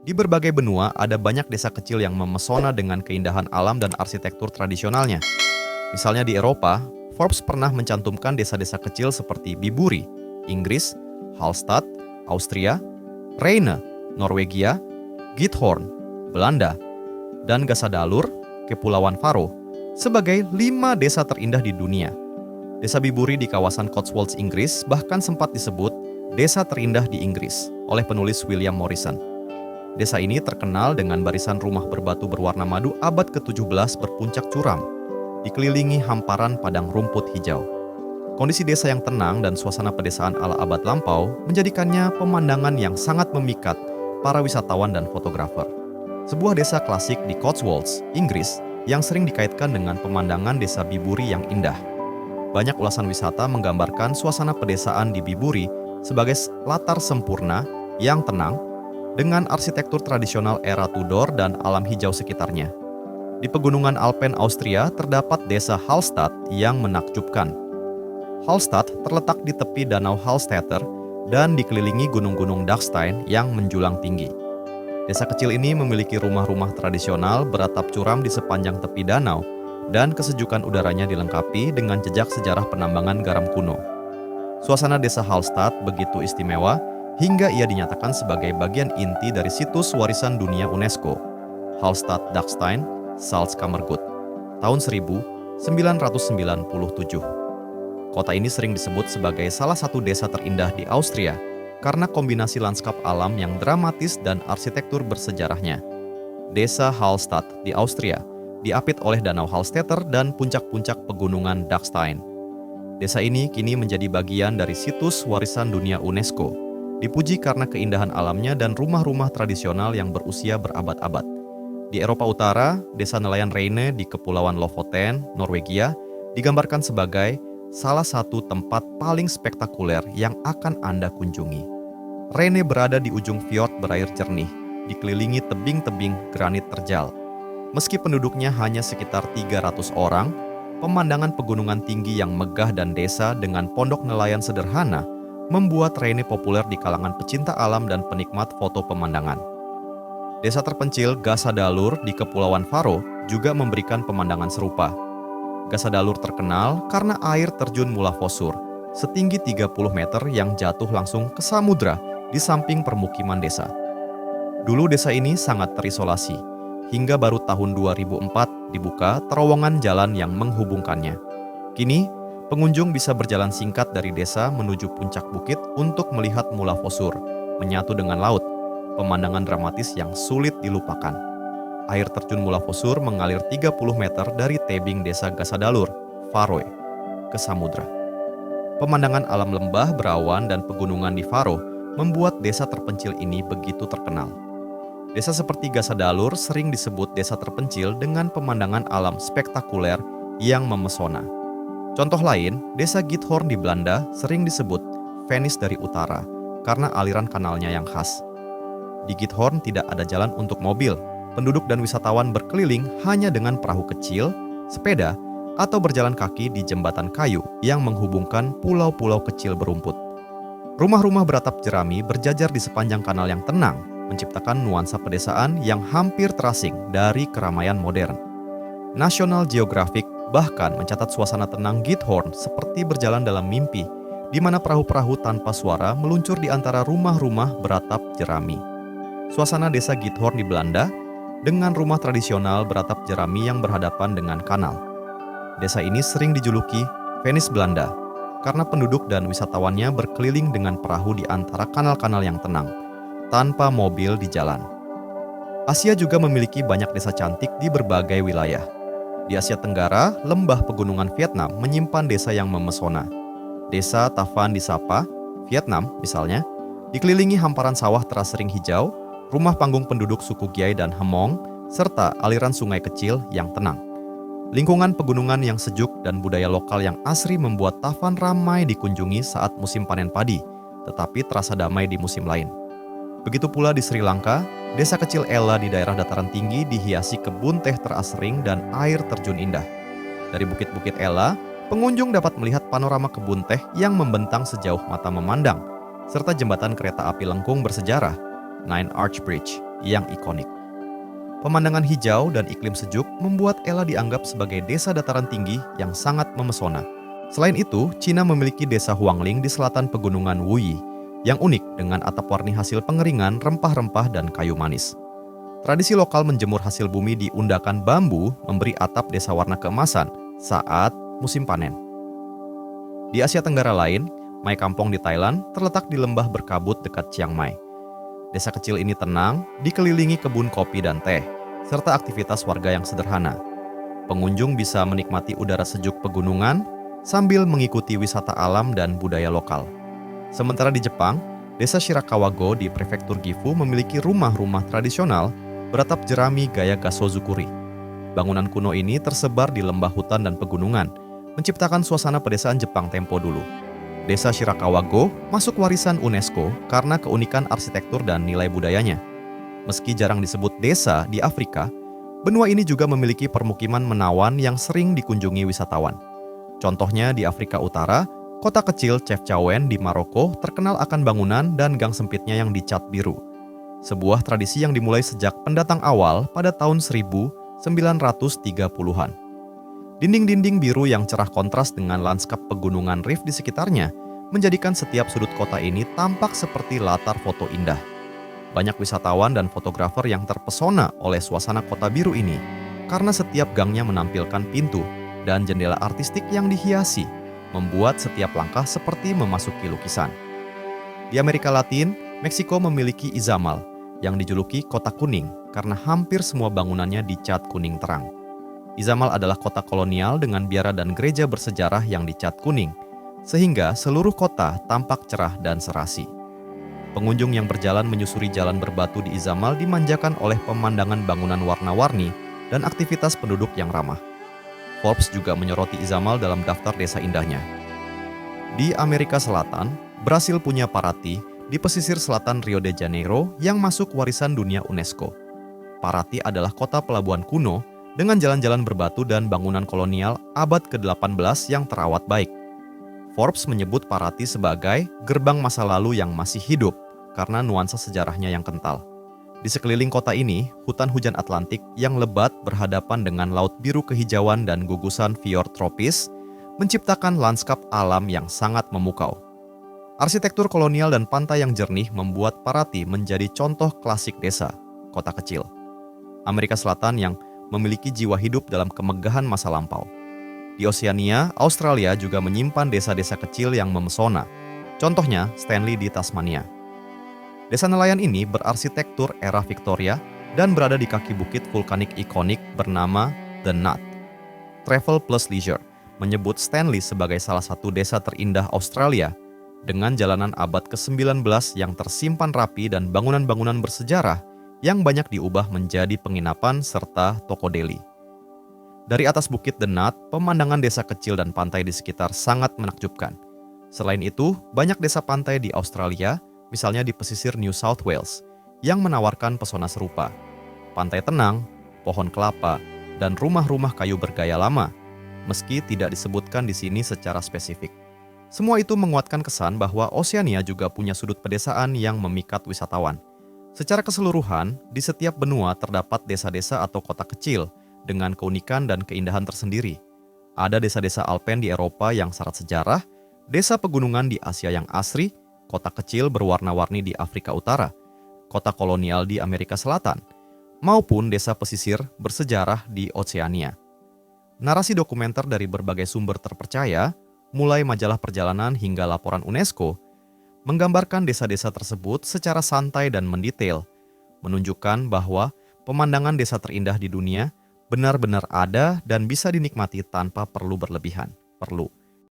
Di berbagai benua ada banyak desa kecil yang memesona dengan keindahan alam dan arsitektur tradisionalnya. Misalnya di Eropa, Forbes pernah mencantumkan desa-desa kecil seperti Biburi, Inggris, Hallstatt, Austria, Rheine, Norwegia, Giethoorn, Belanda, dan Gassadalur, Kepulauan Faroe, sebagai 5 desa terindah di dunia. Desa Biburi di kawasan Cotswolds, Inggris bahkan sempat disebut desa terindah di Inggris oleh penulis William Morrison. Desa ini terkenal dengan barisan rumah berbatu berwarna madu abad ke-17 berpuncak curam, dikelilingi hamparan padang rumput hijau. Kondisi desa yang tenang dan suasana pedesaan ala abad lampau menjadikannya pemandangan yang sangat memikat para wisatawan dan fotografer. Sebuah desa klasik di Cotswolds, Inggris, yang sering dikaitkan dengan pemandangan desa Biburi yang indah. Banyak ulasan wisata menggambarkan suasana pedesaan di Biburi sebagai latar sempurna yang tenang dengan arsitektur tradisional era Tudor dan alam hijau sekitarnya. Di pegunungan Alpen Austria terdapat desa Hallstatt yang menakjubkan. Hallstatt terletak di tepi danau Hallstätter dan dikelilingi gunung-gunung Dachstein yang menjulang tinggi. Desa kecil ini memiliki rumah-rumah tradisional beratap curam di sepanjang tepi danau dan kesejukan udaranya dilengkapi dengan jejak sejarah penambangan garam kuno. Suasana desa Hallstatt begitu istimewa hingga ia dinyatakan sebagai bagian inti dari situs warisan dunia UNESCO, Hallstatt-Dachstein Salzkammergut, tahun 1997. Kota ini sering disebut sebagai salah satu desa terindah di Austria karena kombinasi lanskap alam yang dramatis dan arsitektur bersejarahnya. Desa Hallstatt di Austria diapit oleh Danau Hallstätter dan puncak-puncak pegunungan Dachstein. Desa ini kini menjadi bagian dari situs warisan dunia UNESCO, dipuji karena keindahan alamnya dan rumah-rumah tradisional yang berusia berabad-abad. Di Eropa Utara, desa nelayan Rheine di Kepulauan Lofoten, Norwegia, digambarkan sebagai salah satu tempat paling spektakuler yang akan Anda kunjungi. Rheine berada di ujung fjord berair jernih, dikelilingi tebing-tebing granit terjal. Meski penduduknya hanya sekitar 300 orang, pemandangan pegunungan tinggi yang megah dan desa dengan pondok nelayan sederhana membuat Rheine populer di kalangan pecinta alam dan penikmat foto pemandangan. Desa terpencil Gassadalur di Kepulauan Faroe juga memberikan pemandangan serupa. Gassadalur terkenal karena air terjun Mulafosur setinggi 30 meter yang jatuh langsung ke samudra di samping permukiman desa. Dulu desa ini sangat terisolasi, hingga baru tahun 2004 dibuka terowongan jalan yang menghubungkannya. Kini, pengunjung bisa berjalan singkat dari desa menuju puncak bukit untuk melihat Mulafosur, menyatu dengan laut, pemandangan dramatis yang sulit dilupakan. Air terjun Mulafosur mengalir 30 meter dari tebing desa Gassadalur, Faroe, ke samudra. Pemandangan alam lembah, berawan, dan pegunungan di Faroe membuat desa terpencil ini begitu terkenal. Desa seperti Gassadalur sering disebut desa terpencil dengan pemandangan alam spektakuler yang memesona. Contoh lain, desa Giethoorn di Belanda sering disebut Venice dari utara karena aliran kanalnya yang khas. Di Giethoorn tidak ada jalan untuk mobil, penduduk dan wisatawan berkeliling hanya dengan perahu kecil, sepeda, atau berjalan kaki di jembatan kayu yang menghubungkan pulau-pulau kecil berumput. Rumah-rumah beratap jerami berjajar di sepanjang kanal yang tenang, menciptakan nuansa pedesaan yang hampir terasing dari keramaian modern. National Geographic bahkan mencatat suasana tenang Giethoorn seperti berjalan dalam mimpi, di mana perahu-perahu tanpa suara meluncur di antara rumah-rumah beratap jerami. Suasana desa Giethoorn di Belanda dengan rumah tradisional beratap jerami yang berhadapan dengan kanal. Desa ini sering dijuluki Venice Belanda karena penduduk dan wisatawannya berkeliling dengan perahu di antara kanal-kanal yang tenang, tanpa mobil di jalan. Asia juga memiliki banyak desa cantik di berbagai wilayah. Di Asia Tenggara, lembah pegunungan Vietnam menyimpan desa yang memesona. Desa Tavan di Sapa, Vietnam misalnya, dikelilingi hamparan sawah terasering hijau, rumah panggung penduduk suku Giai dan Hmong, serta aliran sungai kecil yang tenang. Lingkungan pegunungan yang sejuk dan budaya lokal yang asri membuat Tavan ramai dikunjungi saat musim panen padi, tetapi terasa damai di musim lain. Begitu pula di Sri Lanka, desa kecil Ella di daerah dataran tinggi dihiasi kebun teh terasring dan air terjun indah. Dari bukit-bukit Ella, pengunjung dapat melihat panorama kebun teh yang membentang sejauh mata memandang, serta jembatan kereta api lengkung bersejarah, Nine Arch Bridge, yang ikonik. Pemandangan hijau dan iklim sejuk membuat Ela dianggap sebagai desa dataran tinggi yang sangat memesona. Selain itu, Cina memiliki desa Huangling di selatan pegunungan Wuyi yang unik dengan atap warni hasil pengeringan, rempah-rempah, dan kayu manis. Tradisi lokal menjemur hasil bumi di undakan bambu memberi atap desa warna keemasan saat musim panen. Di Asia Tenggara lain, Mai Kampong di Thailand terletak di lembah berkabut dekat Chiang Mai. Desa kecil ini tenang, dikelilingi kebun kopi dan teh, serta aktivitas warga yang sederhana. Pengunjung bisa menikmati udara sejuk pegunungan sambil mengikuti wisata alam dan budaya lokal. Sementara di Jepang, Desa Shirakawa-go di Prefektur Gifu memiliki rumah-rumah tradisional beratap jerami gaya Gasozukuri. Bangunan kuno ini tersebar di lembah hutan dan pegunungan, menciptakan suasana pedesaan Jepang tempo dulu. Desa Shirakawa-go masuk warisan UNESCO karena keunikan arsitektur dan nilai budayanya. Meski jarang disebut desa di Afrika, benua ini juga memiliki permukiman menawan yang sering dikunjungi wisatawan. Contohnya di Afrika Utara, kota kecil Chefchaouen di Maroko terkenal akan bangunan dan gang sempitnya yang dicat biru. Sebuah tradisi yang dimulai sejak pendatang awal pada tahun 1930-an. Dinding-dinding biru yang cerah kontras dengan lanskap pegunungan Rif di sekitarnya menjadikan setiap sudut kota ini tampak seperti latar foto indah. Banyak wisatawan dan fotografer yang terpesona oleh suasana kota biru ini karena setiap gangnya menampilkan pintu dan jendela artistik yang dihiasi, membuat setiap langkah seperti memasuki lukisan. Di Amerika Latin, Meksiko memiliki Izamal yang dijuluki Kota Kuning karena hampir semua bangunannya dicat kuning terang. Izamal adalah kota kolonial dengan biara dan gereja bersejarah yang dicat kuning, sehingga seluruh kota tampak cerah dan serasi. Pengunjung yang berjalan menyusuri jalan berbatu di Izamal dimanjakan oleh pemandangan bangunan warna-warni dan aktivitas penduduk yang ramah. Forbes juga menyoroti Izamal dalam daftar desa indahnya. Di Amerika Selatan, Brasil punya Paraty di pesisir selatan Rio de Janeiro yang masuk warisan dunia UNESCO. Paraty adalah kota pelabuhan kuno dengan jalan-jalan berbatu dan bangunan kolonial abad ke-18 yang terawat baik. Forbes menyebut Paraty sebagai gerbang masa lalu yang masih hidup karena nuansa sejarahnya yang kental. Di sekeliling kota ini, hutan hujan Atlantik yang lebat berhadapan dengan laut biru kehijauan dan gugusan fjord tropis menciptakan lanskap alam yang sangat memukau. Arsitektur kolonial dan pantai yang jernih membuat Paraty menjadi contoh klasik desa, kota kecil Amerika Selatan yang memiliki jiwa hidup dalam kemegahan masa lampau. Di Oseania, Australia juga menyimpan desa-desa kecil yang memesona. Contohnya Stanley di Tasmania. Desa nelayan ini berarsitektur era Victoria dan berada di kaki bukit vulkanik ikonik bernama The Nut. Travel Plus Leisure menyebut Stanley sebagai salah satu desa terindah Australia dengan jalanan abad ke-19 yang tersimpan rapi dan bangunan-bangunan bersejarah yang banyak diubah menjadi penginapan serta toko deli. Dari atas bukit The Nut, pemandangan desa kecil dan pantai di sekitar sangat menakjubkan. Selain itu, banyak desa pantai di Australia, misalnya di pesisir New South Wales, yang menawarkan pesona serupa. Pantai tenang, pohon kelapa, dan rumah-rumah kayu bergaya lama, meski tidak disebutkan di sini secara spesifik. Semua itu menguatkan kesan bahwa Oseania juga punya sudut pedesaan yang memikat wisatawan. Secara keseluruhan, di setiap benua terdapat desa-desa atau kota kecil dengan keunikan dan keindahan tersendiri. Ada desa-desa Alpen di Eropa yang syarat sejarah, desa pegunungan di Asia yang asri, kota kecil berwarna-warni di Afrika Utara, kota kolonial di Amerika Selatan, maupun desa pesisir bersejarah di Oceania. Narasi dokumenter dari berbagai sumber terpercaya, mulai majalah perjalanan hingga laporan UNESCO, menggambarkan desa-desa tersebut secara santai dan mendetail, menunjukkan bahwa pemandangan desa terindah di dunia benar-benar ada dan bisa dinikmati tanpa perlu berlebihan.